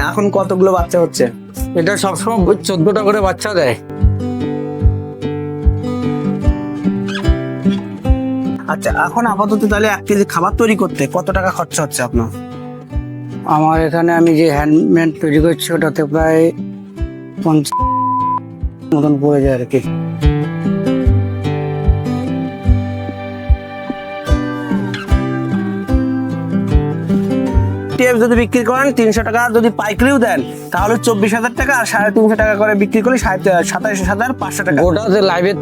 এখন কতগুলো বাচ্চা হচ্ছে? এটা সবসময় 14টা করে বাচ্চা দেয়। আচ্ছা, এখন আপাতত তাহলে 1 কেজি খাবার তৈরি করতে কত টাকা খরচা হচ্ছে আপনার? আমার এখানে আমি যে হ্যান্ডমেড তৈরি করছি ওটাতে প্রায় 50 মতন পড়ে যায় আর কি। টেপ যদি বিক্রি করেন 300 টাকা, যদি পাইকারিও দেন তাহলে 24,000 টাকা, আর 350 টাকা করে বিক্রি করলে 27,500 টাকা। ওটাতে লাইভে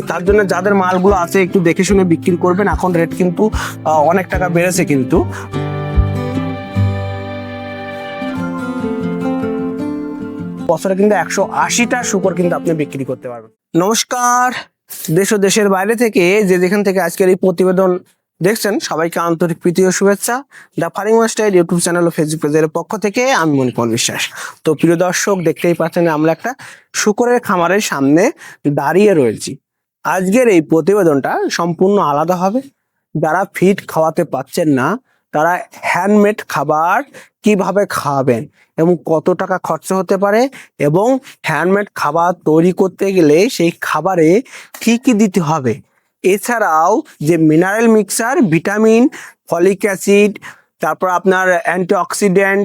তার জন্য যাদের মালগুলো আছে একটু দেখে শুনে বিক্রি করবেন। এখন রেট কিন্তু অনেক টাকা বেড়েছে কিন্তু। বছরে কিন্তু 180টা শূকর কিন্তু আপনি বিক্রি করতে পারবেন। নমস্কার, দেশ ও দেশের বাইরে থেকে যে যেখান থেকে আজকের এই প্রতিবেদন দেখছেন সবাইকে আন্তরিক প্রীতি ও শুভেচ্ছা। The farming master YouTube channel ও ফেসবুক পেজের পক্ষ থেকে আমি মনিপল বিশ্বাস। তো প্রিয় দর্শক, দেখতেই পাচ্ছেন আমরা একটা শূকরের খামারের সামনে দাঁড়িয়ে রয়েছি। আজকের এই প্রতিবেদনটা সম্পূর্ণ আলাদা হবে। যারা ফিড খাওয়াতে পাচ্ছেন না তারা হ্যান্ডমেড খাবার কিভাবে খাওয়াবেন এবং কত টাকা খরচা হতে পারে, এবং হ্যান্ডমেড খাবার তৈরি করতে গেলে সেই খাবারে কি কি দিতে হবে, এছাড়াও যে mineral mixer, vitamin, folic acid, তারপর আপনার অ্যান্টিঅক্সিডেন্ট,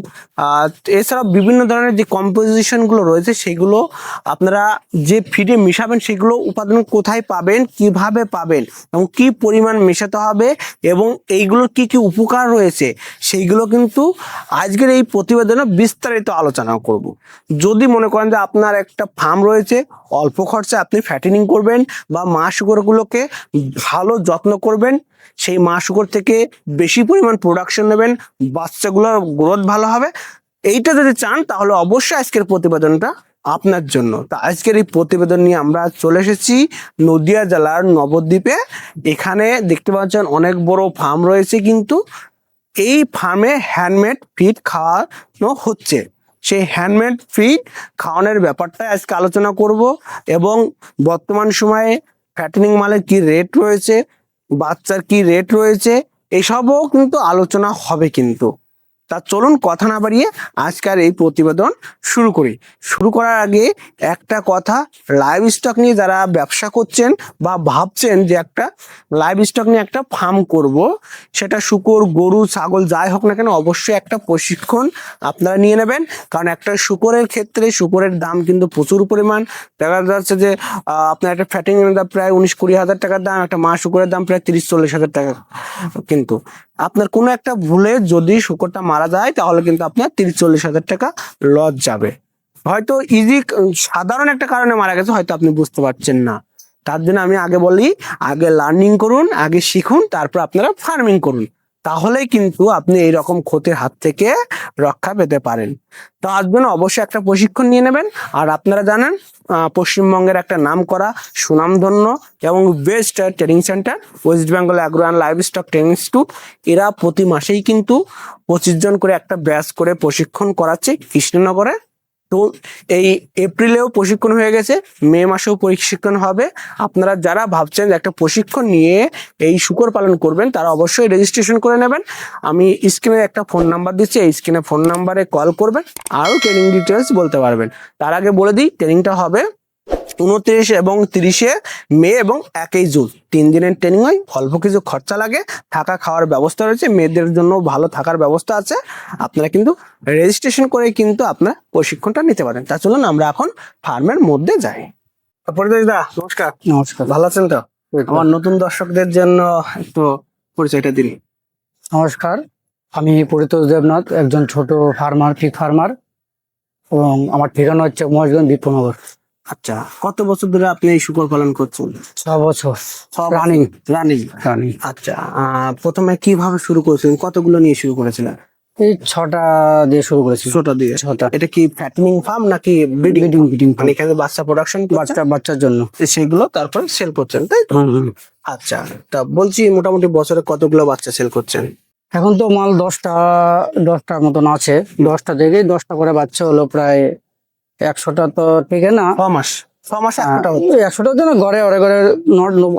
এছাড়াও বিভিন্ন ধরনের যে কম্পোজিশনগুলো রয়েছে সেগুলো আপনারা যে ফিডে মিশাবেন সেগুলো উপাদান কোথায় পাবেন, কিভাবে পাবেন এবং কি পরিমাণ মেশাতে হবে এবং এইগুলোর কি কি উপকার রয়েছে সেইগুলো কিন্তু আজকের এই প্রতিবেদনে বিস্তারিত আলোচনা করব। যদি মনে করেন যে আপনার একটা ফার্ম রয়েছে, অল্প খরচে আপনি ফ্যাটেনিং করবেন বা মা শুকরগুলোকে ভালো যত্ন করবেন, সেই মা শুকর থেকে বেশি পরিমাণ প্রোডাকশন নেবেন, বাচ্চাগুলোর গ্রোথ ভালো হবে, এইটা যদি চান তাহলে অবশ্যই আজকের প্রতিবেদনটা আপনার জন্য। তা আজকের এই প্রতিবেদন নিয়ে আমরা চলে এসেছি নদিয়া জেলার নবদ্বীপে। এখানে দেখতে পাচ্ছেন অনেক বড় ফার্ম রয়েছে, কিন্তু এই ফার্মে হ্যান্ডমেড ফিড খাওয়ানো হচ্ছে। সেই হ্যান্ডমেড ফিড খাওয়ানোর ব্যাপারটাই আজকে আলোচনা করব, এবং বর্তমান সময়ে ফ্যাটেনিং মালের কি রেট রয়েছে, বাচ্চার কি রেট রয়েছে, এসবও কিন্তু আলোচনা হবে কিন্তু। তা চলুন কথা না বাড়িয়ে আজকের এই প্রতিবেদন শুরু করি। শুরু করার আগে একটা কথা, লাইভ স্টক নিয়ে যারা ব্যবসা করছেন বা ভাবছেন যে একটা লাইভ স্টক নিয়ে একটা ফার্ম করব, সেটা শূকর, গরু, ছাগল যাই হোক না কেন, অবশ্যই একটা প্রশিক্ষণ আপনারা নিয়ে নেবেন। কারণ একটা শূকরের ক্ষেত্রে শূকরের দাম কিন্তু প্রচুর পরিমাণ। দেখা যাচ্ছে যে আপনার একটা ফ্যাটিং এর দাম প্রায় 19-20 হাজার টাকার দাম, একটা মা শূকরের দাম প্রায় 30-40 হাজার টাকা। কিন্তু আপনার কোনো একটা ভুলে যদি শূকরটা মারা যায় তাহলে কিন্তু আপনার 30-40 হাজার টাকা লস যাবে। হয়তো সাধারণ একটা কারণে মারা গেছে, হয়তো আপনি বুঝতে পারছেন না। তার জন্য আমি আগে বলি, আগে লার্নিং করুন, আগে শিখুন, তারপর আপনারা ফার্মিং করুন, তাহলেই কিন্তু আপনি এই রকম ক্ষতির হাত থেকে রক্ষা পেতে পারেন। তার জন্য অবশ্যই একটা প্রশিক্ষণ নিয়ে নেবেন। আর আপনারা জানেন পশ্চিমবঙ্গের একটা নামকরা, সুনামধন্য এবং best training centre West Bengal agro and live stock training institute, এরা প্রতি মাসেই কিন্তু 25 জন করে একটা ব্যাচ করে প্রশিক্ষণ করাচ্ছে কৃষ্ণনগরে। তো এই এপ্রিলেও প্রশিক্ষণ হয়ে গেছে, মে মাসেও প্রশিক্ষণ হবে। আপনারা যারা ভাবছেন যে একটা প্রশিক্ষণ নিয়ে এই শূকর পালন করবেন তারা অবশ্যই রেজিস্ট্রেশন করে নেবেন। আমি স্ক্রিনে একটা ফোন নাম্বার দিচ্ছি, এই স্ক্রিনে ফোন নাম্বারে কল করবেন, আরও ট্রেনিং ডিটেলস বলতে পারবেন। তার আগে বলে দিই, ট্রেনিংটা হবে 29 এবং 30 মে এবং 1 জুন, 3 দিনের ট্রেনিং হয়। অল্প কিছু খরচা লাগে, থাকা খাওয়ার ব্যবস্থা রয়েছে, মেয়েদের জন্য ভালো থাকার ব্যবস্থা আছে। আপনারা কিন্তু রেজিস্ট্রেশন করে কিন্তু আপনার প্রশিক্ষণটা নিতে পারেন। তা চলুন আমরা এখন ফার্মের মধ্যে যাই। পরিতোষদা নমস্কার। নমস্কার। ভালো আছেন তো? আমার নতুন দর্শকদের জন্য একটু পরিচয়টা দিন। নমস্কার, আমি পরিতোষ দেবনাথ, একজন ছোট ফার্মার, পিগ ফার্মার, এবং আমার ঠিকানা হচ্ছে মহেশগঞ্জ বিপ্লনগর। আচ্ছা, কত বছর ধরে আপনি এই শূকর পালন করছেন? 6 বছর রানিং রানিং রানিং। আচ্ছা, প্রথমে কিভাবে শুরু করেছিলেন, কতগুলো নিয়ে শুরু করেছিলেন? এই 6টা দিয়ে শুরু করেছি। ছোট দিয়ে। 6টা। এটা কি ফ্যাটেনিং ফার্ম নাকি ব্রিডিং? ব্রিডিং মানে এখানে বাচ্চা প্রোডাকশন বাচ্চার জন্য সেগুলো তারপর সেল করছেন, তাই তো? আচ্ছা, তা বলছি মোটামুটি বছরে কতগুলো বাচ্চা সেল করছেন? এখন তো মাল 10টার মতন আছে। 10টা থেকে 10টা করে বাচ্চা হলো প্রায় 100টা, তো ঠিক না? 6 মাস 6 মাসে একটা হচ্ছে। 100টা তো না, ঘরে ঘরে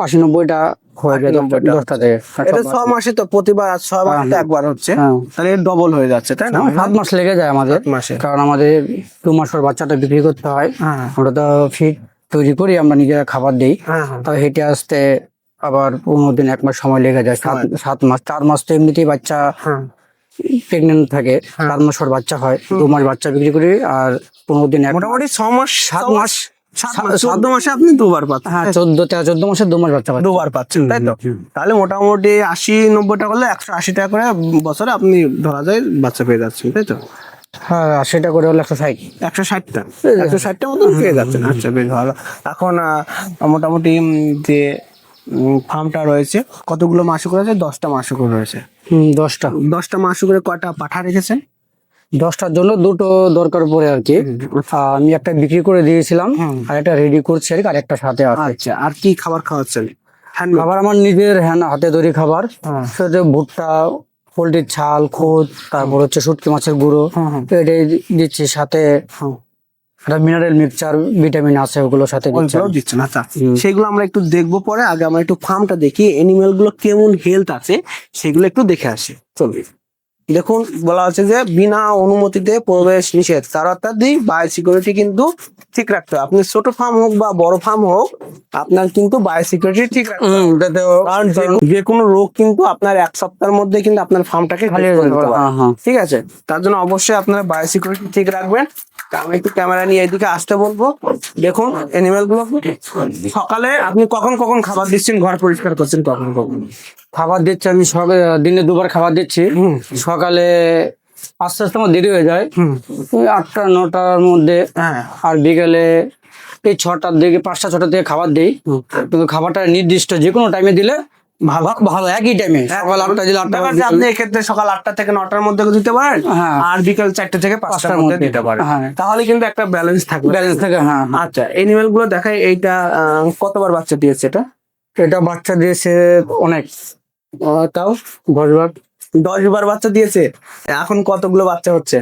80-90টা হয়ে যায় 90টা। 10টা থেকে এটা 6 মাসে তো প্রতিবার 6 মাসে তো একবার হচ্ছে, হ্যাঁ। তাহলে ডবল হয়ে যাচ্ছে তাই না? 7 মাস লেগে যায় আমাদের, 7 মাসে। কারণ আমাদের 2 মাস পর বাচ্চাটা বিক্রি করতে হয়। হ্যাঁ আমরা তো ফিড তৈরি করি, আমরা নিজেরা খাবার দিই, হ্যাঁ হ্যাঁ। তবে হেঁটে আসতে আবার 15 দিন 1 মাস সময় লেগে যায়। 7 মাস, 4 মাস তো এমনিতেই বাচ্চা হ্যাঁ প্রেগনেন্ট থাকে, 4 মাস পর বাচ্চা হয়, 2 মাস বাচ্চা বিক্রি করি, আর 15 দিন মোটামুটি 6 মাস 7 মাস 14 মাসে আপনি দুবার পাচ্ছেন। হ্যাঁ 14 মাসে 2 মাস বাচ্চা পাচ্ছে। দুবার পাচ্ছেন তাই তো? তাহলে মোটামুটি 80-90টা করলে 180 টাকা করে বছরে আপনি ধরা যায় বাচ্চা পেয়ে যাচ্ছেন তাই তো? হ্যাঁ সেটা করে হলো 160। 160টা 160টা মতো পেয়ে যাচ্ছেন। আচ্ছা বেশ ভালো। এখন মোটামুটি যে ফার্মটা রয়েছে কতগুলো মাসে করে আছে? 10টা মাসে করে রয়েছে। 10টা 10টা মাসে করে কয়টা পাঠা রেখেছেন? 10টার জন্য 2টো দরকার পড়ে আর কি। আমি একটা বিক্রি করে দিয়েছিলাম, আর একটা রেডি করছি আর কি, আর একটা সাথে আছে। আচ্ছা, আর কি খাবার খাওয়াচ্ছেন? খাবার আমার নিজের হাতে তৈরি খাবার, সেটা ভুট্টা, পোলট্রির ছাল, খোদ, তারপর হচ্ছে শুটকি মাছের গুঁড়ো, এটাই দিচ্ছি। সাথে একটা মিনারেল মিক্সচার, ভিটামিন আছে, ওগুলোর সাথে দিচ্ছি। ওইগুলো দিচ্ছেন। আচ্ছা সেগুলো আমরা একটু দেখবো পরে, আগে আমরা একটু ফার্মটা দেখি, এনিম্যাল গুলো কেমন হেলথ আছে সেগুলো একটু দেখে আসি। চলবে। দেখুন বলা আছে যে বিনা অনুমতিতে প্রবেশ নিষেধ, তার অর্থাৎ বায়োসিকিউরিটি কিন্তু ঠিক রাখতে হবে। আপনি ছোট ফার্ম হোক বা বড় ফার্ম হোক, আপনার কিন্তু বায়োসিকিউরিটি ঠিক রাখতে হবে। কারণ যে কোনো রোগ কিন্তু আপনার 1 সপ্তাহের মধ্যে কিন্তু আপনার ফার্মটাকে খালি হয়ে যেতে পারে। হ্যাঁ। ঠিক আছে, তার জন্য অবশ্যই আপনারা বায়োসিকিউরিটি ঠিক রাখবেন। আমি একটু ক্যামেরা নিয়ে এদিকে আসতে বলবো। দেখুন এনিম্যাল গুলো সকালে আপনি কখন কখন খাবার দিচ্ছেন, ঘর পরিষ্কার করছেন কখন কখন? খাবার দিচ্ছি আমি দিনে 2বার খাবার দিচ্ছি। সকালে আস্তে আস্তে আমার দেরি হয়ে যায়, ওই 8টা-9টার মধ্যে, হ্যাঁ আর বিকেলে এই 6টার দিকে, 5টা-6টার দিকে খাবার দিই। কিন্তু খাবারটা নির্দিষ্ট যে কোনো টাইমে দিলে ভালো ভালো, একই টাইমে। সকাল 8টা দিলে 8টা, ব্যাপার যে আপনি এক্ষেত্রে সকাল 8টা থেকে 9টার মধ্যে দিতে পারেন, হ্যাঁ। আর বিকেল 4টে থেকে 5টার মধ্যে দিতে পারেন। হ্যাঁ। তাহলে কিন্তু একটা ব্যালেন্স থাকবে। ব্যালেন্স থাকে। হ্যাঁ। আচ্ছা এনিম্যাল গুলো দেখাই, এইটা কতবার বাচ্চা দিয়েছে? এটা বাচ্চা দিয়েছে অনেক, তাও 10বার। 10বার বাচ্চা দিয়েছে। এখন কতগুলো বাচ্চা হচ্ছে?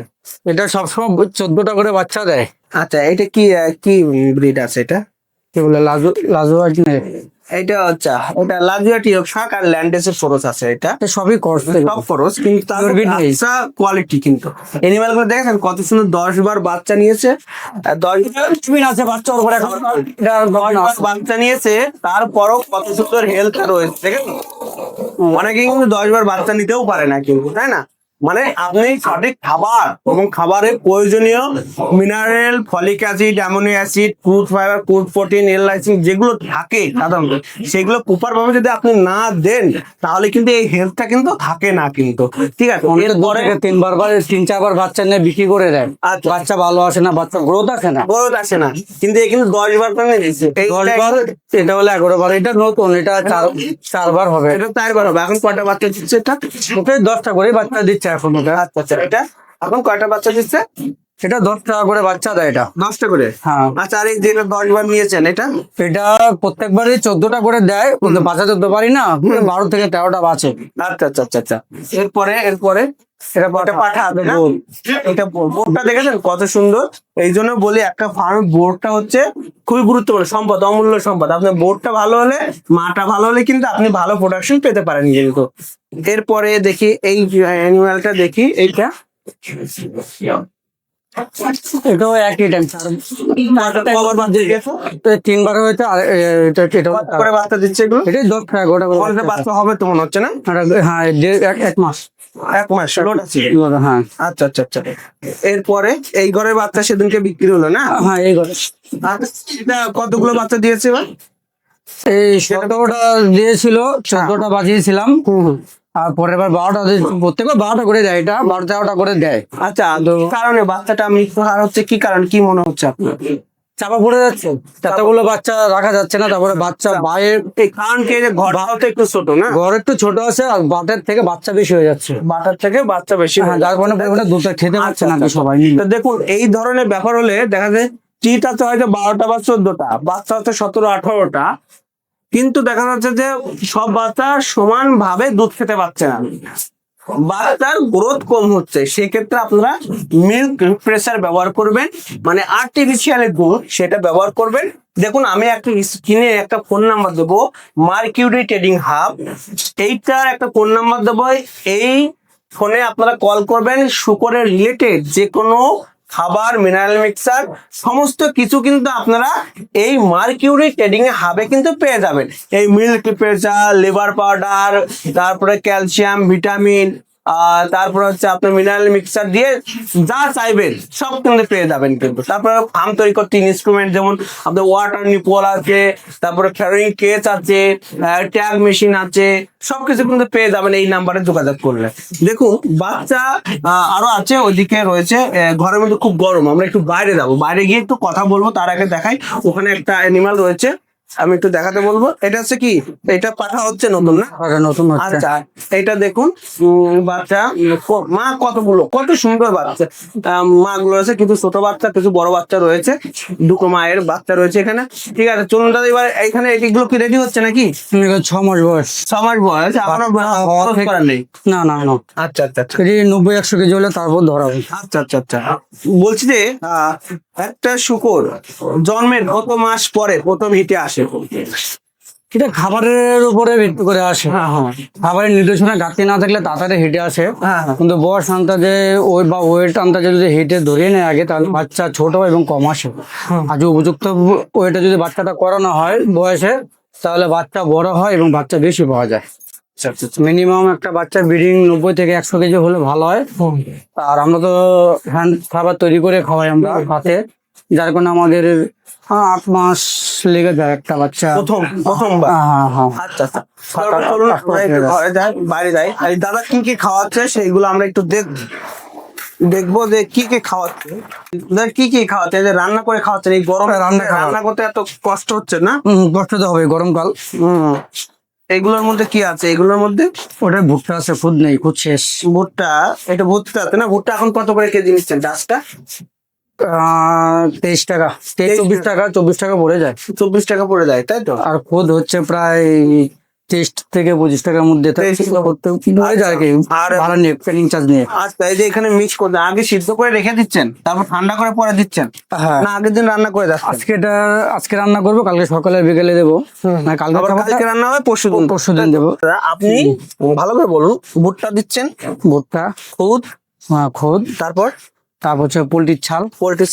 এটা সবসময় 14টা করে বাচ্চা দেয়। আচ্ছা এটা কি কি ব্রিড আছে? এটা কি বলে, লাজু আর কি, এটা আচ্ছা ওটা লাজিয়া টিরক্সাক আর ল্যান্ডেসের ফোরস আছে। এটা সবই করস। সব ফোরস, কিন্তু তার Pure নেই। আচ্ছা কোয়ালিটি কিন্তু এনিম্যাল গুলো দেখেছেন কত সুন্দর। 10বার বাচ্চা নিয়েছে, 10 আছে বাচ্চা ওর উপরে এখন। বাচ্চা নিয়েছে, তারপরও কত সুন্দর হেলথ রয়েছে দেখেন। অনেকে কিন্তু 10বার বাচ্চা নিতেও পারে না কিন্তু, তাই না? মানে আপনি সঠিক খাবার এবং খাবারের প্রয়োজনীয় mineral, folic acid, amino acid, crude fibre, crude protein, এল লাইসিন যেগুলো থাকে সাধারণত, সেগুলো প্রপার ভাবে যদি আপনি না দেন তাহলে কিন্তু এই হেলথটা কিন্তু থাকে না কিন্তু। ঠিক আছে, এরপরে 3-4বার বাচ্চা নিয়ে বিক্রি করে দেয়। আচ্ছা। বাচ্চা ভালো আসে না, বাচ্চা গ্রোথ আসে না। গ্রোথ আসে না, কিন্তু এই কিন্তু 10বার করে দিয়েছে। 10বার, এটা হলো 11বার। এটা নতুন, এটা 4বার হবে। এটা 4বার হবে। এখন কয়টা বাচ্চা দিচ্ছে এটা? ওটাই 10টা করে বাচ্চা দিচ্ছে এখন। ওটা আচ্ছা আচ্ছা, এটা এখন কয়টা বাচ্চা দিচ্ছে? এটা 10 টাকা করে বাচ্চা দেয় এটা। 10টা করে? হ্যাঁ। আচ্ছা, আর এই যেটা 10বার নিয়েছেন এটা? এটা প্রত্যেকবারই 14টা করে দেয়, কিন্তু বাচ্চা তো পারি না, 12 থেকে 13টা বাঁচে। আচ্ছা আচ্ছা আচ্ছা আচ্ছা। এরপরে এটা পাঠা হবে না? এটা বোর্ডটা দেখেছেন কত সুন্দর। এই জন্য বলি একটা ফার্ম বোর্ডটা হচ্ছে খুবই গুরুত্বপূর্ণ সম্পদ, অমূল্য সম্পদ। আপনার বোর্ডটা ভালো হলে, মাটা ভালো হলে কিন্তু আপনি ভালো প্রোডাকশন পেতে পারেন কিন্তু। এরপরে দেখি এই অ্যানিমালটা, দেখি এইটা। এটাও একই টাইম, কবার বাচ্চা দিয়েছে? 3বার হয়েছে। আর এটা কত করে বাচ্চা দিচ্ছে এগুলো? এটাই 10 টাকা গোটা করে কতটা বাচ্চা হবে তো মনে হচ্ছে না? হ্যাঁ, 1 মাস। 1 মাস লোড আছে। হ্যাঁ আচ্টা আচ্ছা আচ্ছা। এরপরে এই ঘরের বাচ্চা সেদিনকে বিক্রি হলো না? হ্যাঁ, এই করে। এটা কতগুলো বাচ্চা দিয়েছে এবার? এই 17টা দিয়েছিল, 14টা বাঁচিয়েছিলাম। আর পরের বার 12টা, প্রত্যেকবার 12টা করে দেয়। এটা 12-13টা করে দেয়। আচ্ছা, কারণে বাচ্চাটা মৃত্যু হার হচ্ছে কি কারণ, কি মনে হচ্ছে আপনার? চাপা পড়ে যাচ্ছে, এতগুলো বাচ্চা রাখা যাচ্ছে না। তারপরে বাচ্চা বাইরের এই কারণ কি, যে ঘরটাও তো একটু ছোট না? ঘর একটু ছোট আছে, আর বাটের থেকে বাচ্চা বেশি হয়ে যাচ্ছে। বাটার থেকে বাচ্চা বেশি হ্যাঁ, যার কারণে দুধটা খেতে পারছে না আচ্ছা, সবাই। তো দেখুন এই ধরনের ব্যাপার হলে দেখা যায় টিটা তো হয়তো 12টা বা 14টা, বাচ্চা হচ্ছে 17-18টা, কিন্তু দেখা যাচ্ছে যে সব বাচ্চা সমান ভাবে দুধ খেতে পারছে না, বাচ্চার গ্রোথ কম হচ্ছে। সেক্ষেত্রে আপনারা মিল্ক রিপ্রেসার ব্যবহার করবেন, মানে আর্টিফিশিয়াল দুধ সেটা ব্যবহার করবেন। দেখুন আমি একটা স্ক্রিনে একটা ফোন নাম্বার দেবো, মার্কিউরি ট্রেডিং হাব, এইটার একটা ফোন নাম্বার দেবো। এই ফোনে আপনারা কল করবেন, শুকরের রিলেটেড যে কোনো খাবার, মিনারেল মিক্সার সমস্ত কিছু কিন্তু আপনারা এই মার্কিউরি ট্রেডিং এ হাবে কিন্তু পেয়ে যাবেন। এই মিল্ক প্রেসার, লিভার পাউডার, তারপরে ক্যালসিয়াম, ভিটামিন, তারপরে হচ্ছে আপনার মিনারেল মিক্সার দিয়ে যা চাইবেন সব কিন্তু পেয়ে যাবেন কিন্তু। তারপরে ফার্ম তৈরি করতে ইনস্ট্রুমেন্ট, যেমন আপনার ওয়াটার নিপল আছে, তারপরে ফ্যারিং কেস আছে, ট্যাগ মেশিন আছে, সবকিছু কিন্তু পেয়ে যাবেন এই নাম্বারে যোগাযোগ করলে। দেখুন বাচ্চা আরো আছে, ওইদিকে রয়েছে। ঘরের মধ্যে খুব গরম, আমরা একটু বাইরে যাবো, বাইরে গিয়ে একটু কথা বলবো। তার আগে দেখাই ওখানে একটা অ্যানিমাল রয়েছে, আমি একটু দেখাতে বলবো। এটা হচ্ছে কি, এটা পাঠা হচ্ছে নতুন না? নতুন হচ্ছে। আচ্ছা এটা দেখুন বাচ্চা, মা কতগুলো, কত সুন্দর বাচ্চা। মা গুলো আছে, কিছু ছোট বাচ্চা, কিছু বড় বাচ্চা রয়েছে, দুটো মায়ের বাচ্চা রয়েছে এখানে। ঠিক আছে, চলুন দাদা এবার এখানে এগুলো কি রেডি হচ্ছে নাকি? 6 মাস বয়স। 6 মাস বয়স, এখনো খরচ করার নেই? না না না। আচ্ছা আচ্ছা আচ্ছা 90-100 কেজি হলে তারপর ধরাবো। আচ্ছা আচ্ছা আচ্ছা। বলছি যে একটা শুকর জন্মের কত মাস পরে প্রথম হিটে আসে? এটা খাবারের উপরে ভিত্তি করে আসে। হ্যাঁ হ্যাঁ খাবারের নির্দেশনা ঘাটতি না থাকলে তাড়াতাড়ি হিটে আসে। হ্যাঁ হ্যাঁ। কিন্তু বয়স আন্দাজে ওয়েট আন্দাজে যদি হিটে ধরিয়ে নেয় আগে, তাহলে বাচ্চা ছোট এবং কম আসে। আর যদি উপযুক্ত ওয়েটে যদি বাচ্চাটা করানো হয় বয়সে, তাহলে বাচ্চা বড় হয় এবং বাচ্চা বেশি পাওয়া যায়। আচ্ছা আচ্ছা আচ্ছা। মিনিমাম একটা বাচ্চা ব্রিডিং 90-100 কেজি হলে ভালো হয়। আর আমরা তো হ্যান্ড খাবার তৈরি করে খাওয়াই আমরা হাতে, যার কারণে আমাদের 8 মাস লেগে যায় একটা বাচ্চা। প্রথমবার? হ্যাঁ হ্যাঁ। আচ্ছা আচ্ছা। তারপর চলুন আমরা একটু ঘরে যাই, বাইরে যাই, আর এই দাদা কি কি খাওয়াচ্ছে সেইগুলো আমরা একটু দেখবো যে কি কি খাওয়াচ্ছে। দাদা কি কি খাওয়াচ্ছে? এই যে রান্না করে খাওয়াচ্ছেন, এই গরমে রান্না করতে এত কষ্ট হচ্ছে না? কষ্ট তো হবে গরমকাল। এগুলোর মধ্যে কি আছে? এগুলোর মধ্যে ওটা ভুট্টা আছে, খুদ নেই, খুদ শেষ। ভুট্টা, এটা ভুট্টা আছে না? ভুট্টা এখন কত করে কেজি নিচ্ছেন ডাস্টটা? 23 টাকা, 24 টাকা, 24 টাকা পড়ে যায়। 24 টাকা পড়ে যায়, তাই তো? আর খুদ হচ্ছে প্রায় 23 থেকে 25 টাকার মধ্যে। 23 করতে হয়ে যায় আর কি, আর ভাড়া নিয়ে, ট্রেনিং চার্জ নিয়ে। আচ্ছা এই যে এখানে মিক্স করতে আগে সিদ্ধ করে রেখে দিচ্ছেন, তারপর ঠান্ডা করে পরে দিচ্ছেন, হ্যাঁ। না আগের দিন রান্না করে যাচ্ছেন? আজকে রান্না করবো, কালকে সকালে বিকেলে দেবো। না আবার কালকে রান্না হবে, পরশু দিন দেবো। আপনি ভালো করে বলুন, ভুট্টা দিচ্ছেন, ভুট্টা, খুদ, খুদ, তারপর হচ্ছে পোলট্রির ছাল,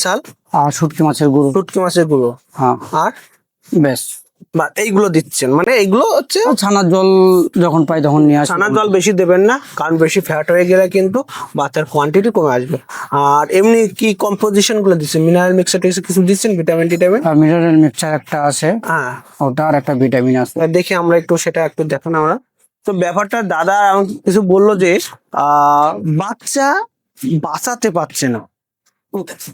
চাল, আর শুটকি মাছের গুঁড়ো। শুটকি মাছের গুঁড়ো, হ্যাঁ, আর ব্যাস। বা এইগুলো দিচ্ছেন, মানে এইগুলো হচ্ছে ছানার জল যখন পাই তখন নিয়ে আসি। ছানার জল বেশি দেবেন না, কারণ বেশি ফ্যাট হয়ে গেলে কিন্তু বাচ্চার কোয়ান্টিটি কমে আসবে। আর এমনি কি কম্পোজিশন গুলো দিচ্ছেন? মিনারেল মিক্সার কিছু দিচ্ছেন, ভিটামিন টিটামিন? আর মিনারেল মিক্সচার একটা আছে, হ্যাঁ ওটা, আর একটা ভিটামিন আছে। দেখি আমরা একটু সেটা একটু দেখান আমরা। তো ব্যাপারটা দাদা আমাকে কিছু বললো যে বাচ্চা বাঁচাতে পারছে না,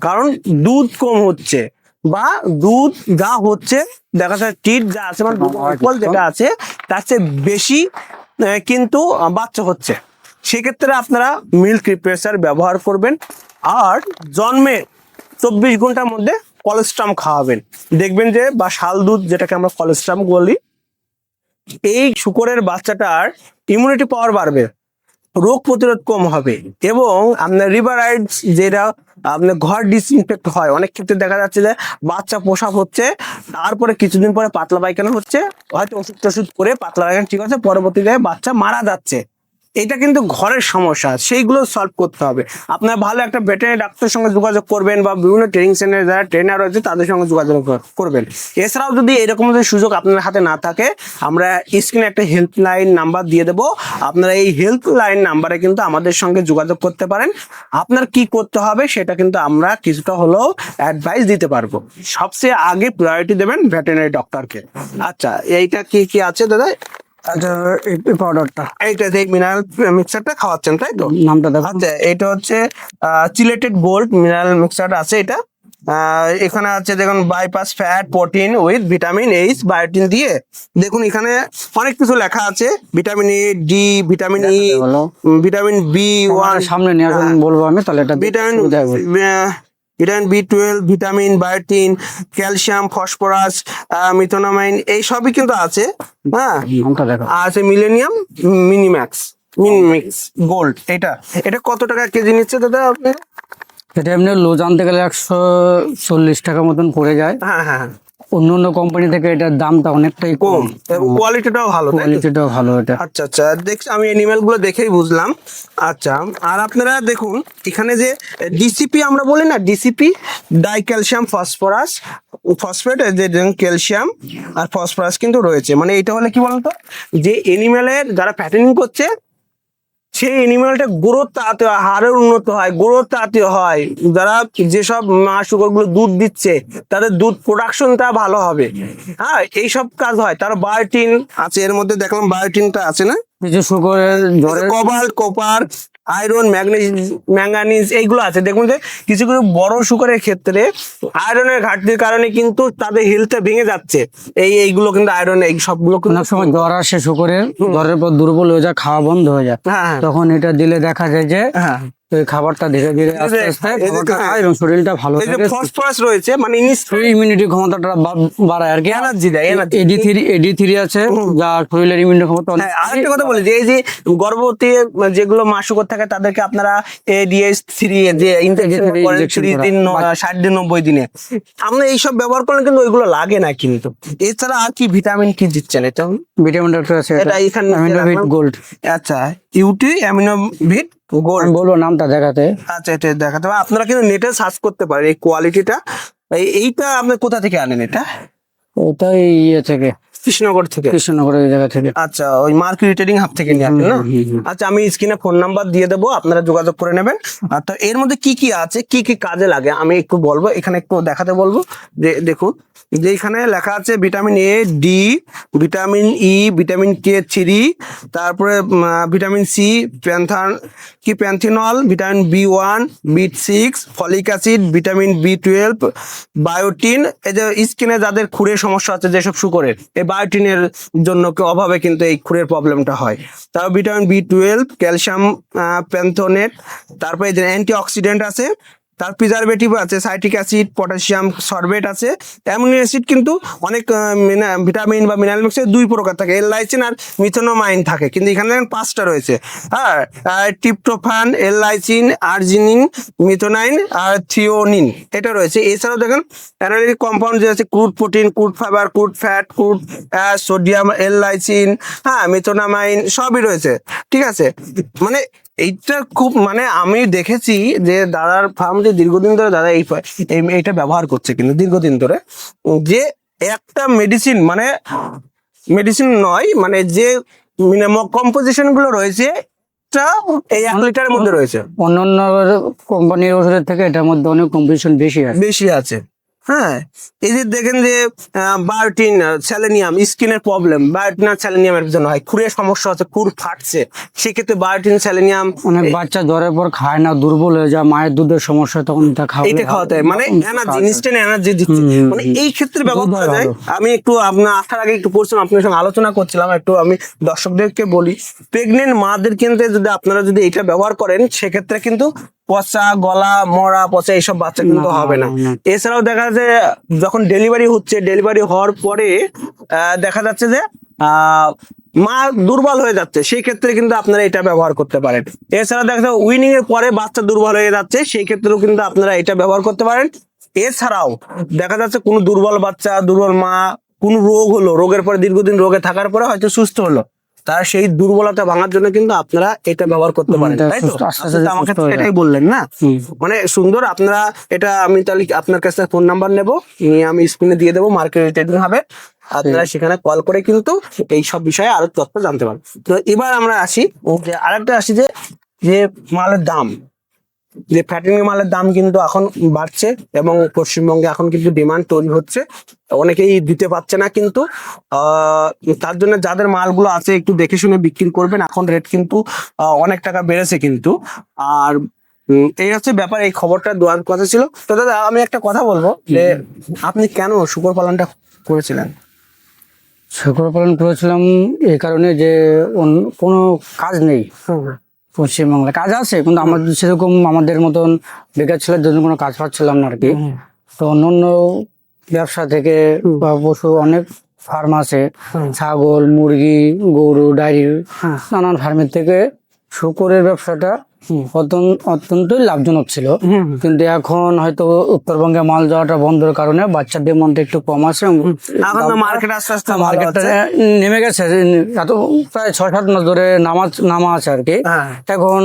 কারণ দুধ কম হচ্ছে, বা দুধ যা হচ্ছে দেখা যায় টিট যা আছে, মানে দুধ যেটা আছে তার চেয়ে বেশি কিন্তু বাচ্চা হচ্ছে। সেক্ষেত্রে আপনারা মিল্ক রিপ্লেসার ব্যবহার করবেন, আর জন্মের 24 ঘন্টার মধ্যে কলেস্ট্রাম খাওয়াবেন। দেখবেন যে, বা শাল দুধ যেটাকে আমরা কলেস্ট্রাম বলি, এই শুকরের বাচ্চাটার ইমিউনিটি পাওয়ার বাড়বে, রোগ প্রতিরোধ কম হবে, এবং আপনার রিভারাইডস যেটা আপনার ঘর ডিসইনফেক্ট হয়, অনেক ক্ষেত্রে দেখা যাচ্ছে যে বাচ্চা প্রসাব হচ্ছে, তারপরে কিছুদিন পরে পাতলা পায়খানা হচ্ছে, হয়তো ওষুধ টষুধ করে পাতলা পায়খানা ঠিক আছে, পরবর্তীতে বাচ্চা মারা যাচ্ছে। এটা কিন্তু ঘরের সমস্যা, সেইগুলো সলভ করতে হবে। আপনার ভালো একটা ভেটেরিনারি ডাক্তারের সঙ্গে যোগাযোগ করবেন, বা বিভিন্ন ট্রেনিং সেন্টারে যারা ট্রেনার রয়েছে তাদের সঙ্গে যোগাযোগ করবেন। এছাড়াও যদি এরকম যদি সুযোগ আপনার হাতে না থাকে, আমরা স্ক্রিনে একটা হেল্পলাইন নাম্বার দিয়ে দেবো, আপনারা এই হেল্পলাইন নাম্বারে কিন্তু আমাদের সঙ্গে যোগাযোগ করতে পারেন। আপনার কি করতে হবে সেটা কিন্তু আমরা কিছুটা হলেও অ্যাডভাইস দিতে পারবো। সবচেয়ে আগে প্রায়োরিটি দেবেন ভেটেরিনারি ডক্টরকে। আচ্ছা এইটা কি কি আছে দাদা? আচ্ছা, এই পাউডারটা, এইটা যে মিনারেল মিক্সারটা খাওয়াচ্ছেন তাই তো? নামটা দেখো। আচ্ছা এটা হচ্ছে চিলেটেড গোল্ড মিনারেল মিক্সার আছে এটা। এখানে আছে দেখুন, bypass fat protein with vitamin H biotin দিয়ে। দেখুন এখানে অনেক কিছু লেখা আছে, vitamin A, D, vitamin E, vitamin B1, সামনে নিয়ে আসুন, বলবো আমি, তাহলে এটা vitamin B12, vitamin, biotin, calcium, phosphorus, methionine, এই সবই কিন্তু আছে। হ্যাঁ, নামটা দেখো। আছে মিলেনিয়াম মিনিমিক্স গোল্ড। এটা কত টাকা কেজি নিচ্ছে দাদা আপনি? এটা এমনি লো জানতে গেলে 140 টাকা মতন পড়ে যায়। হ্যাঁ হ্যাঁ, অন্য অন্য কোম্পানি থেকে এটার দামটা অনেকটাই কম, কম, কোয়ালিটিটাও ভালো, তাই তো? কোয়ালিটিটাও ভালো এটা। আচ্ছা আচ্ছা, আমি অ্যানিমেল গুলো দেখেই বুঝলাম। আচ্ছা, আর আপনারা দেখুন এখানে যে ডিসিপি আমরা বলি না, DCP die calcium phosphorus, phosphate, যে ক্যালসিয়াম আর ফসফরাস কিন্তু রয়েছে। মানে এটা হলে কি বলতো, যে অ্যানিমেলের যারা ফ্যাটেনিং করছে সেই অ্যানিমেলটা গ্রোথ তাড়াতাড়ি হয়, হাড়ের উন্নত হয়, গ্রোথ তাড়াতাড়ি হয়। যারা যেসব মা শুকর গুলো দুধ দিচ্ছে তাদের দুধ প্রোডাকশনটা ভালো হবে। হ্যাঁ, এইসব কাজ হয়। তার বায়োটিন আছে, এর মধ্যে দেখলাম বায়োটিনটা আছে না, কিছু শুকরের জ্বরের কবাল্ট, কপার, আয়রন, ম্যাঙ্গানিজ এইগুলো আছে। দেখুন যে কিছু কিছু বড় শুকরের ক্ষেত্রে আয়রনের ঘাটতির কারণে কিন্তু তাদের হেলথটা ভেঙে যাচ্ছে। এইগুলো কিন্তু আয়রন, এই সবগুলো কিন্তু অনেক সময় জ্বর আসে শুকরের, জ্বরের পর দুর্বল হয়ে যায়, খাওয়া বন্ধ হয়ে যায়, হ্যাঁ তখন এটা দিলে দেখা যায় যে হ্যাঁ, এই খাবারটা ধীরে ধীরে আস্তে আস্তে এই যে- খাবারটা খায় এবং শরীরটা ভালো এই যে থাকে, ফসফরাস রয়েছে মানে ইমিউনিটি ক্ষমতাটা বাড়ায় আর কি। এনার্জি দেয়, এনার্জি। এডি3 আছে যা শরীরের ইমিউনিটি ক্ষমতা অনেক হ্যাঁ, আরেকটা কথা বলি যে এই যে গর্ভবতী যেগুলো মা শুকর থাকে তাদেরকে আপনারা ADS3 যে ইনজেকশন করেন injection 30 করা। দিন 60 দিন 90 দিনে, আমরা এইসব ব্যবহার করলে কিন্তু ওইগুলো লাগে না কিন্তু। এছাড়া আর কি ভিটামিন কি দিচ্ছেন এটা? ভিটামিন ডক্টর আছে, এটা এখানে অ্যামিনোভিট গোল্ড। আচ্ছা, ইউটি অ্যামিনোভিট গোল্ড। আমি বলবো নামটা দেখাতে, আচ্ছা, এটা দেখাতে হবে। আপনারা কিন্তু নেটে সার্চ করতে পারেন এই কোয়ালিটিটা। এইটা আপনি কোথা থেকে আনেন এটা? ওটাই ইয়ে থেকে, কৃষ্ণনগর থেকে? কৃষ্ণনগরের ওই জায়গা থেকে। আচ্ছা, ওই মার্কেট রিটেলিং হাব থেকে নিয়ে আসেন না? আচ্ছা, আমি স্ক্রিনে ফোন নাম্বার দিয়ে দেবো, আপনারা যোগাযোগ করে নেবেন। আর তো এর মধ্যে কি কি আছে, কি কি কাজে লাগে আমি একটু বলবো, এখানে একটু দেখাতে বলবো। যে দেখুন যে এখানে লেখা আছে vitamin A, D, vitamin E, vitamin K3, তারপরে vitamin C, panthenol, vitamin B1, B6, folic acid, vitamin B12, biotin. এই যে স্কিনে যাদের খুরের সমস্যা আছে যেসব শুকরের, এই বায়োটিনের জন্য অভাবে কিন্তু এই খুরের প্রবলেমটা হয়। তারপর ভিটামিন B12, ক্যালসিয়াম প্যান্থোনেট, তারপরে অ্যান্টি অক্সিডেন্ট আছে, তার প্রিজারভেটিভ আছে, সাইট্রিক অ্যাসিড, পটাশিয়াম সরবেট আছে, অ্যামিনো অ্যাসিড কিন্তু অনেক ভিটামিন বা মিনারেল মিক্সে 2 প্রকার থাকে, এল-লাইসিন আর মিথোনোমাইন থাকে, কিন্তু এখানে দেখেন 5টা রয়েছে। হ্যাঁ, ট্রিপ্টোফান, এল-লাইসিন, আর্জিনিন, মিথোনাইন আর থিওনিন এটা রয়েছে। এছাড়াও দেখেন অ্যানালিটিক কম্পাউন্ড যে আছে, crude protein, crude fibre, crude fat, crude sodium, L-lysine, হ্যাঁ, মিথোনামাইন সবই রয়েছে। ঠিক আছে, মানে এইটা খুব, মানে আমি দেখেছি যে দাদার ফার্ম যে দীর্ঘদিন ধরে দাদা এইটা ব্যবহার করছে কিন্তু দীর্ঘদিন ধরে, যে একটা মেডিসিন, মানে মেডিসিন নয়, মানে যে কম্পোজিশন গুলো রয়েছে টা এই 1 লিটারের মধ্যে রয়েছে। অন্যান্য কোম্পানির ওষুধের থেকে এটার মধ্যে অনেক কম্পিটিশন বেশি আছে। বেশি আছে। হ্যাঁ, এই যে দেখেন যে বায়োটিন, স্যালেনিয়াম, স্কিনের প্রবলেম বায়োটিন আর স্যালেনিয়ামের জন্য হয়। খুরের সমস্যা আছে, খুর ফাটছে, সেক্ষেত্রে বায়োটিন, স্যালেনিয়াম। অনেক বাচ্চা জ্বরের পর খায় না, দুর্বল হয়ে যায়, মায়ের দুধের সমস্যা, তখন এটা এইটা খাওয়াতে হয়, মানে এনার্জি, ইনস্ট্যান্ট এনার্জি দিচ্ছে। মানে এই ক্ষেত্রে ব্যবহার করা যায়। আমি একটু আপনার আসার আগে একটু পড়ছিলাম, আপনার সঙ্গে আলোচনা করছিলাম, একটু আমি দর্শকদেরকে বলি, প্রেগনেন্ট মাদের কিন্তু যদি আপনারা যদি এটা ব্যবহার করেন সেক্ষেত্রে কিন্তু পচা গলা, মরা পচা এইসব বাচ্চা কিন্তু হবে না। এছাড়াও দেখা যাচ্ছে যখন ডেলিভারি হচ্ছে, ডেলিভারি হওয়ার পরে দেখা যাচ্ছে যে মা দুর্বল হয়ে যাচ্ছে, সেই ক্ষেত্রে কিন্তু আপনারা এটা ব্যবহার করতে পারেন। এছাড়া দেখা যাচ্ছে উইনিং এর পরে বাচ্চা দুর্বল হয়ে যাচ্ছে, সেই ক্ষেত্রেও কিন্তু আপনারা এটা ব্যবহার করতে পারেন। এছাড়াও দেখা যাচ্ছে কোনো দুর্বল বাচ্চা, দুর্বল মা, কোন রোগ হলো, রোগের পরে দীর্ঘদিন রোগে থাকার পরে হয়তো সুস্থ হলো, তার সেই দুর্বলতা ভাঙার জন্য কিন্তু আপনারা এটা ব্যবহার করতে পারেন, তাই তো? আপনি তো আমাকে এটাই বললেন না, মানে সুন্দর। আপনারা এটা, আমি তাহলে আপনার কাছে ফোন নাম্বার নেবো, নিয়ে আমি স্ক্রিনে দিয়ে দেবো, মার্কেট রিটেলিং হবে, আপনারা সেখানে কল করে কিন্তু এই সব বিষয়ে আরো তথ্য জানতে পারেন। তো এবার আমরা আসি যে আরেকটা আসি যে যে মালের দাম, যে ফ্যাটেনিং মালের দাম কিন্তু এখন বাড়ছে এবং পশ্চিমবঙ্গে এখন কিন্তু ডিমান্ড তৈরি হচ্ছে, অনেকেই দিতে পারছে না কিন্তু তার জন্য যাদের মালগুলো আছে একটু দেখে শুনে বিক্রি করবেন। এখন রেট কিন্তু অনেক টাকা বেড়েছে কিন্তু। আর এই হচ্ছে ব্যাপার, এই খবরটা দেওয়ার কথা ছিল। তো দাদা আমি একটা কথা বলবো যে আপনি কেন শুকর পালনটা করেছিলেন? শুকর পালন করেছিলাম এই কারণে যে কোনো কাজ নেই পশ্চিমবাংলায়, কাজ আছে কিন্তু আমাদের সেরকম, আমাদের মতন বেকার ছেলের জন্য কোনো কাজ পাচ্ছিলাম না আর কি। তো অন্য ব্যবসা থেকে বা পশু অনেক ফার্ম আছে, ছাগল, মুরগি, গরু, ডায়েরি, নানান ফার্মের থেকে শুকরের ব্যবসাটা অত্যন্ত লাভজনক ছিল। কিন্তু এখন হয়তো উত্তরবঙ্গে মাল যাওয়াটা বন্ধের কারণে বাচ্চার ডিমান্ড একটু কম আছে। এখন তো মার্কেট আস্তে আস্তে ভালো মার্কেটটা হচ্ছে। নেমে গেছে, এত প্রায় 6-7 মাস ধরে নামা আছে আর কি। হ্যাঁ। এখন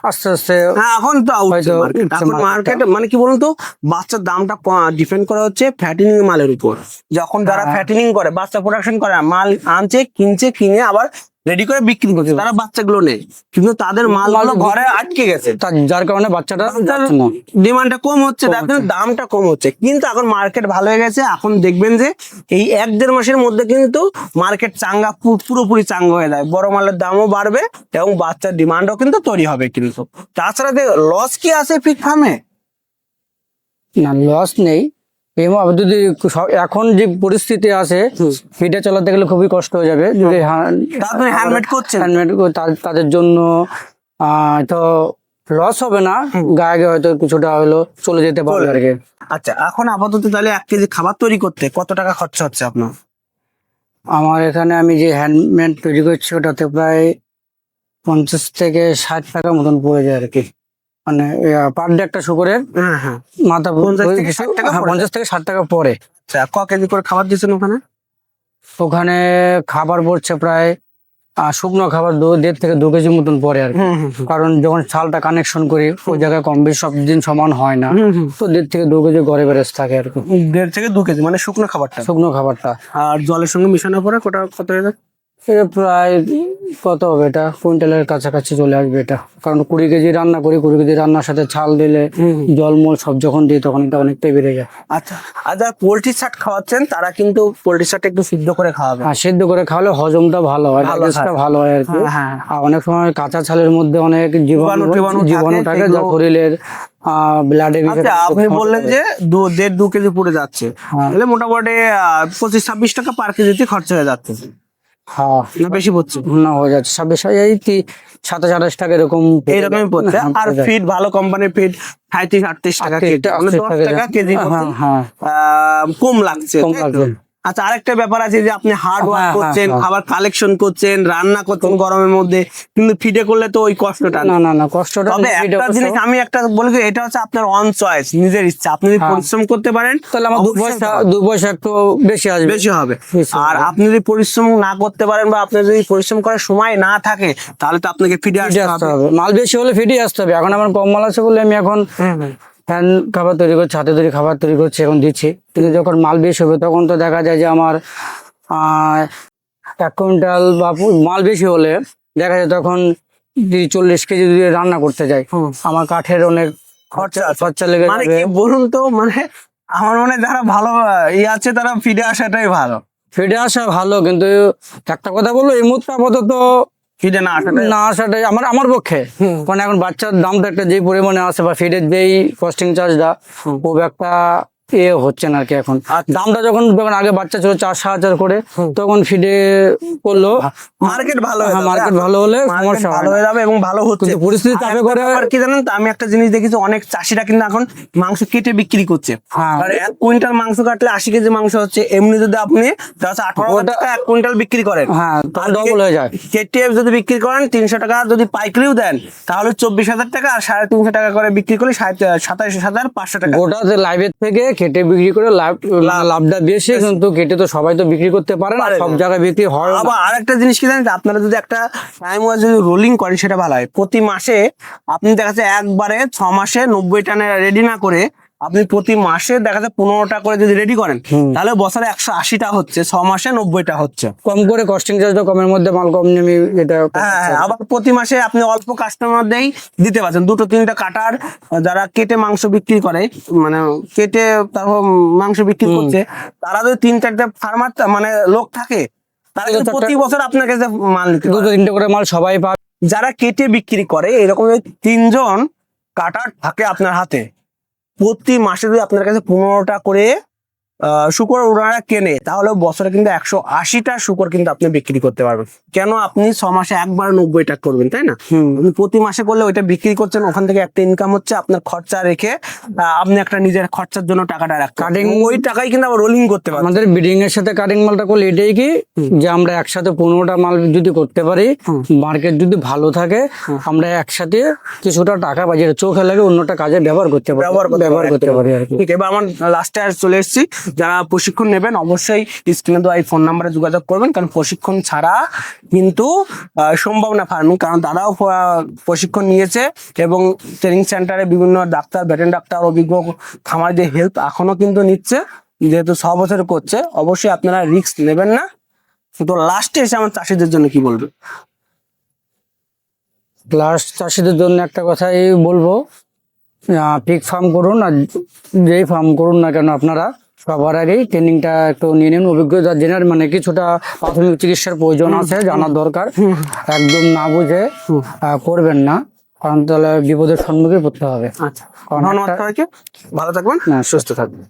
আস্তে আস্তে হ্যাঁ, এখন তো হয়তো এখন মার্কেট মানে কি বলুন তো, বাচ্চার দামটা ডিপেন্ড করা হচ্ছে ফ্যাটিনিং মালের উপর। যখন যারা ফ্যাটিনিং করে, বাচ্চা প্রোডাকশন করে, মাল আনছে, কিনে আবার রেডি করে বিক্রি করছে, তারা বাচ্চাগুলো নেই, কিন্তু তাদের মালগুলো ঘরে আটকে গেছে, যার কারণে বাচ্চাটা যাচ্ছে না। ডিমান্ডটা কম হচ্ছে, তার জন্য দামটা কম হচ্ছে। কিন্তু এখন মার্কেট ভালো হয়ে গেছে। এখন দেখবেন যে এই 1-1.5 মাসের মধ্যে কিন্তু মার্কেট চাঙ্গা, পুরোপুরি চাঙ্গা হয়ে যায়, বড় মালের দামও বাড়বে এবং বাচ্চার ডিমান্ডও কিন্তু তৈরি হবে। কিন্তু তাছাড়া লস কি আছে পিগ ফার্মে? না, লস নেই। যদি এখন যে পরিস্থিতি আছে, ফিডে চালাতে গেলে খুবই কষ্ট হয়ে যাবে। যদি হ্যান্ডমেড করছেন, তাদের জন্য তো লস হবে না, গায়ে হয়তো কিছুটা হলো চলে যেতে পারবে আর কি। আচ্ছা, এখন আপাতত তাহলে 1 কেজি খাবার তৈরি করতে কত টাকা খরচা হচ্ছে আপনার? আমার এখানে আমি যে হ্যান্ডমেড তৈরি করছি ওটাতে প্রায় 50 থেকে 60 টাকা মতন পড়ে যায় আর কি। মানে পার ডে একটা শুকরের মাথা 50 থেকে 60 টাকা পড়ে। 50 থেকে 60 টাকা পড়ে। আচ্ছা, ক কেজি করে খাবার দিচ্ছেন ওখানে? ওখানে খাবার পড়ছে প্রায় শুকনো খাবার 1.5 থেকে 2 কেজি মতন পড়ে আর কি। কারণ যখন চালটা কানেকশন করি ওই জায়গায় কম বেশি সব দিন সমান হয় না, তো 1.5 থেকে 2 কেজি গড়ে বেরেস থাকে আর কি। 1.5 থেকে 2 কেজি মানে শুকনো খাবারটা। আর জলের সঙ্গে মিশানোর পরে কত হয়ে যায়? এটা প্রায় কত হবে, এটা কুইন্টালের কাছাকাছি চলে আসবে এটা। কারণ 20 কেজি রান্না করি, 20 কেজি রান্নার সাথে ছাল দিলে জলমল সব যখন দিই তখন এটা অনেকটাই বেড়ে যায়। আচ্ছা, আর যারা পোল্ট্রি চাট খাওয়াচ্ছেন তারা কিন্তু পোল্ট্রি চাটটা একটু সিদ্ধ করে খাওয়াবে। হ্যাঁ, সিদ্ধ করে খাওয়ালে হজমটা ভালো হয়, ডাইজেস্টটা ভালো হয় আর কি। আর অনেক সময় কাঁচা ছালের মধ্যে অনেক জীবাণু থাকে যা শরীরের ব্লাডে। আচ্ছা, আপনি বললেন যে 1.5-2 কেজি পড়ে যাচ্ছে, তাহলে মোটামুটি 25-26 টাকা পার কেজিতে খরচা হয়ে যাচ্ছে। হ্যাঁ, বেশি পড়ছে না, হয়ে যাচ্ছে 27-28 টাকা এইরকমই পড়ছে। আর ফিড ভালো কোম্পানির ফিড 37-38 টাকা কেজি, মানে 10 টাকা কেজি কম লাগছে। আচ্ছা, আরেকটা ব্যাপার আছে যে আপনি হার্ড ওয়ার্ক করছেন, খাবার কালেকশন করছেন, রান্না করছেন গরমের মধ্যে, কিন্তু ফিডে করলে তো ওই কষ্টটা না কষ্টটা। তবে একটা জিনিস আমি বলি, এটা হচ্ছে আপনার অন চয়েস, নিজের ইচ্ছা। আপনি যদি পরিশ্রম করতে পারেন তাহলে আমার 2 পয়সা একটু বেশি হবে। আর আপনি যদি পরিশ্রম না করতে পারেন বা আপনার যদি পরিশ্রম করার সময় না থাকে, তাহলে তো আপনাকে ফিডে আসতে হবে। মাল বেশি হলে ফিডে আসতে হবে। এখন আমার কম মাল আছে বলে আমি এখন ফ্যান খাবার তৈরি করছি, হাতে তৈরি খাবার তৈরি করছি, এখন দিচ্ছি। কিন্তু যখন মাল বেশি হবে তখন তো দেখা যায় যে আমার 1 কুইন্টাল বা মাল বেশি হলে দেখা যায় তখন 40 কেজি যদি রান্না করতে যাই, আমার কাঠের অনেক খরচা লেগে মানে যাবে। কি বলুন তো, মানে আমার মনে হয় যারা ভালো আছে তারা ফিডে আসাটাই ভালো। ফিডে আসা ভালো, কিন্তু একটা কথা বলবো, এই মুহূর্তে আপাতত ফিডে না আসাটাই আমার পক্ষে। কারণ এখন বাচ্চার দামটা একটা যে পরিমাণে আছে বা ফিডের যেই কস্টিং চার্জটা খুব একটা হচ্ছে না আর কি। এখন দামটা যখন আগে বাচ্চা ছিল 4-5 হাজার করে, তখন ফিডে করলো মার্কেট ভালো হলে সমস্যা ভালো হয়ে যাবে এবং ভালো হচ্ছে। পরিস্থিতি চাপে করে কি জানেন তো, আমি একটা জিনিস দেখেছি, অনেক চাষিরা কিন্তু এখন মাংস কেটে বিক্রি করছে। আর 1 কুইন্টাল মাংস কাটলে 80 কেজি মাংস হচ্ছে। এমনি যদি আপনি 18,000 টাকা 1 কুইন্টাল বিক্রি করেন, ডবল হয়ে যায়। কেটে যদি বিক্রি করেন 300 টাকা, যদি পাইকারিও দেন তাহলে 24,000 টাকা, আর 350 টাকা করে বিক্রি করলে 27,500 টাকা। গোটা লাইভের থেকে কেটে বিক্রি করে লাভটা বেশি, কিন্তু কেটে তো সবাই তো বিক্রি করতে পারে না, সব জায়গায় বিক্রি হয়। আবার আরেকটা জিনিস কি জানেন, আপনারা যদি একটা টাইম ওয়াইজ যদি রোলিং করেন সেটা ভালো হয়। প্রতি মাসে আপনি দেখা যাচ্ছে একবারে 6 মাসে 90 টানে রেডি না করে আপনি প্রতি মাসে দেখা যায় 15টা করে যদি রেডি করেন, তাহলে বছরে 180টা হচ্ছে, 6 মাসে 90টা হচ্ছে। কম করে কস্টিং চার্জটা কমের মধ্যে মাল কম নেমে এটা। হ্যাঁ, আবার প্রতি মাসে আপনি অল্প কাস্টমার দেই দিতে পারছেন। 2-3টা কাটার যারা কেটে মাংস বিক্রি করে, মানে কেটে তারপর মাংস বিক্রি করছে, তারা যদি 3-4টা ফার্মার মানে লোক থাকে, তারা কিন্তু প্রতি বছর আপনার কাছে মাল নিতে 2-3টে করে মাল সবাই পায়। যারা কেটে বিক্রি করে, এরকম 3 জন কাটার থাকে আপনার হাতে, প্রতি মাসে যদি আপনার কাছে 15টা করে শুকর ওনারা কেনে, তাহলে বছরে কিন্তু 180টা শুকর কিন্তু আপনি বিক্রি করতে পারবেন। কেন আপনি 6 মাসে একবার 90টা করবেন, তাই না? আপনি প্রতি মাসে করলে ওইটা বিক্রি করছেন, ওখান থেকে একটা ইনকাম হচ্ছে, আপনার খরচা রেখে আপনি একটা নিজের খরচার জন্য টাকাটা রাখেন, ওই টাকাই কিন্তু আবার রোলিং করতে পারবেন। আমাদের ব্রিডিং এর সাথে কাটিং মালটা করলে এটাই কি যে আমরা একসাথে 15টা মাল যদি করতে পারি, মার্কেট যদি ভালো থাকে, আমরা একসাথে কিছুটা টাকা বা যেটা চোখে লাগে অন্যটা কাজে ব্যবহার করতে পারি আর কি। ঠিক, এবার আমার লাস্টে আর চলে এসেছি। যারা প্রশিক্ষণ নেবেন অবশ্যই স্ক্রিনে দেওয়া এই ফোন নাম্বারে যোগাযোগ করবেন, কারণ প্রশিক্ষণ ছাড়া কিন্তু সম্ভব না ফার্মিং। কারণ তারাও প্রশিক্ষণ নিয়েছে এবং ট্রেনিং সেন্টারে বিভিন্ন ডাক্তার, ভেটেরিনারি ডাক্তার, অভিজ্ঞ খামারিদের হেল্প এখনো কিন্তু নিচ্ছে, যেহেতু 6 বছর করছে। অবশ্যই আপনারা রিস্ক নেবেন না। তো লাস্টে এসে আমার চাষিদের জন্য কি বলবে? প্লাস চাষিদের জন্য একটা কথাই বলবো, পিক ফার্ম করুন আর যেই ফার্ম করুন না কেন, আপনারা সবার আগেই ট্রেনিংটা একটু নিয়ে নিন, অভিজ্ঞতা জেনার মানে কিছুটা প্রাথমিক চিকিৎসার প্রয়োজন আছে, জানার দরকার। একদম না বুঝে করবেন না, কারণ তাহলে বিপদের সম্মুখীন পড়তে হবে। আচ্ছা, ধন্যবাদ সবাইকে, ভালো থাকবেন, সুস্থ থাকবেন।